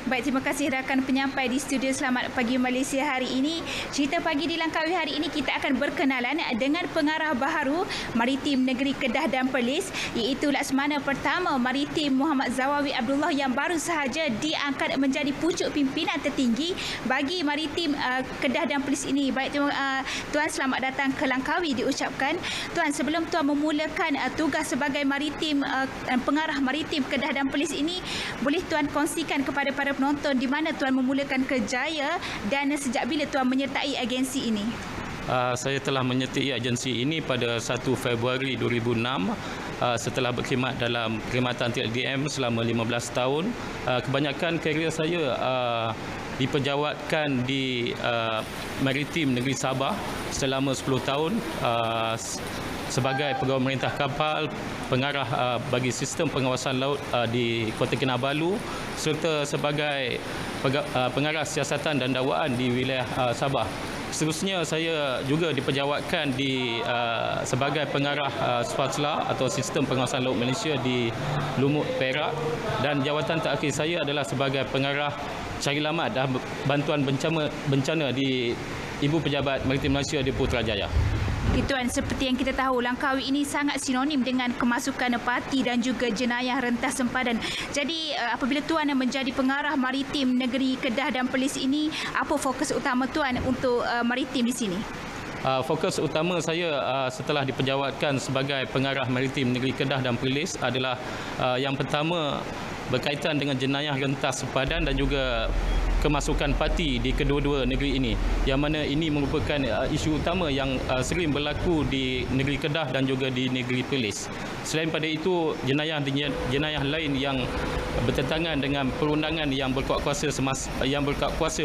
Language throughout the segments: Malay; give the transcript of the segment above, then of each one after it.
Baik, terima kasih rakan penyampai di studio Selamat Pagi Malaysia hari ini. Cerita pagi di Langkawi hari ini kita akan berkenalan dengan pengarah baharu Maritim Negeri Kedah dan Perlis, iaitu Laksamana Pertama Maritim Muhammad Zawawi Abdullah yang baru sahaja diangkat menjadi pucuk pimpinan tertinggi bagi Maritim Kedah dan Perlis ini. Baik, Tuan, selamat datang ke Langkawi diucapkan. Tuan, sebelum Tuan memulakan tugas sebagai maritim pengarah Maritim Kedah dan Perlis ini, boleh Tuan kongsikan kepada para penonton di mana Tuan memulakan kerjaya dan sejak bila Tuan menyertai agensi ini? Saya telah menyertai agensi ini pada 1 Februari 2006 setelah berkhidmat dalam perkhidmatan TLDM selama 15 tahun. Kebanyakan karier saya diperjawatkan di Maritim Negeri Sabah selama 10 tahun sebagai pegawai merintah kapal, pengarah bagi sistem pengawasan laut di Kota Kinabalu, serta sebagai pengarah siasatan dan dakwaan di wilayah Sabah. Seterusnya saya juga diperjawatkan sebagai pengarah SPASLA atau Sistem Pengawasan Laut Malaysia di Lumut, Perak, dan jawatan terakhir saya adalah sebagai pengarah cari lamat dan bantuan bencana di Ibu Pejabat Maritim Malaysia di Putrajaya. Tuan, seperti yang kita tahu, Langkawi ini sangat sinonim dengan kemasukan parti dan juga jenayah rentas sempadan. Jadi apabila Tuan menjadi pengarah Maritim Negeri Kedah dan Perlis ini, apa fokus utama Tuan untuk maritim di sini? Fokus utama saya setelah diperjawatkan sebagai pengarah Maritim Negeri Kedah dan Perlis adalah yang pertama berkaitan dengan jenayah rentas sempadan dan juga kemasukan parti di kedua-dua negeri ini, yang mana ini merupakan isu utama yang sering berlaku di negeri Kedah dan juga di negeri Perlis. Selain pada itu, jenayah lain yang bertentangan dengan perundangan yang berkuat kuasa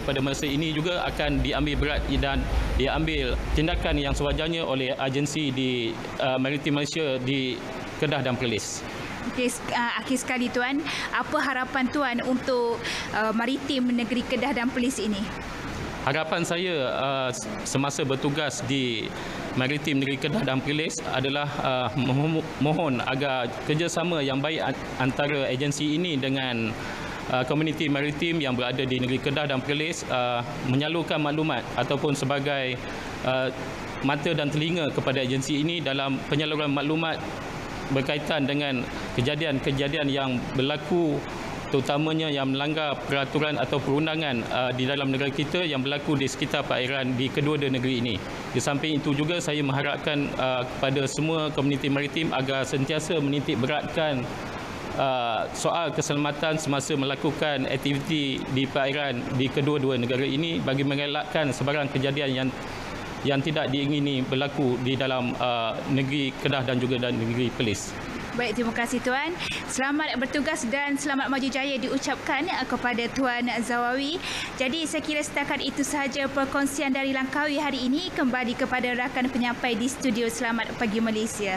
pada masa ini juga akan diambil berat dan diambil tindakan yang sewajarnya oleh agensi di Maritim Malaysia di Kedah dan Perlis. Okey, akhir sekali Tuan, apa harapan Tuan untuk Maritim Negeri Kedah dan Perlis ini? Harapan saya semasa bertugas di Maritim Negeri Kedah dan Perlis adalah mohon agar kerjasama yang baik antara agensi ini dengan komuniti maritim yang berada di Negeri Kedah dan Perlis menyalurkan maklumat ataupun sebagai mata dan telinga kepada agensi ini dalam penyaluran maklumat berkaitan dengan kejadian-kejadian yang berlaku, terutamanya yang melanggar peraturan atau perundangan di dalam negara kita yang berlaku di sekitar perairan di kedua-dua negeri ini. Di samping itu juga saya mengharapkan kepada semua komuniti maritim agar sentiasa menitik beratkan soal keselamatan semasa melakukan aktiviti di perairan di kedua-dua negara ini bagi mengelakkan sebarang kejadian yang tidak diingini berlaku di dalam negeri Kedah dan juga negeri Perlis. Baik, terima kasih Tuan. Selamat bertugas dan selamat maju jaya diucapkan kepada Tuan Zawawi. Jadi saya kira setakat itu sahaja perkongsian dari Langkawi hari ini. Kembali kepada rakan penyampai di studio Selamat Pagi Malaysia.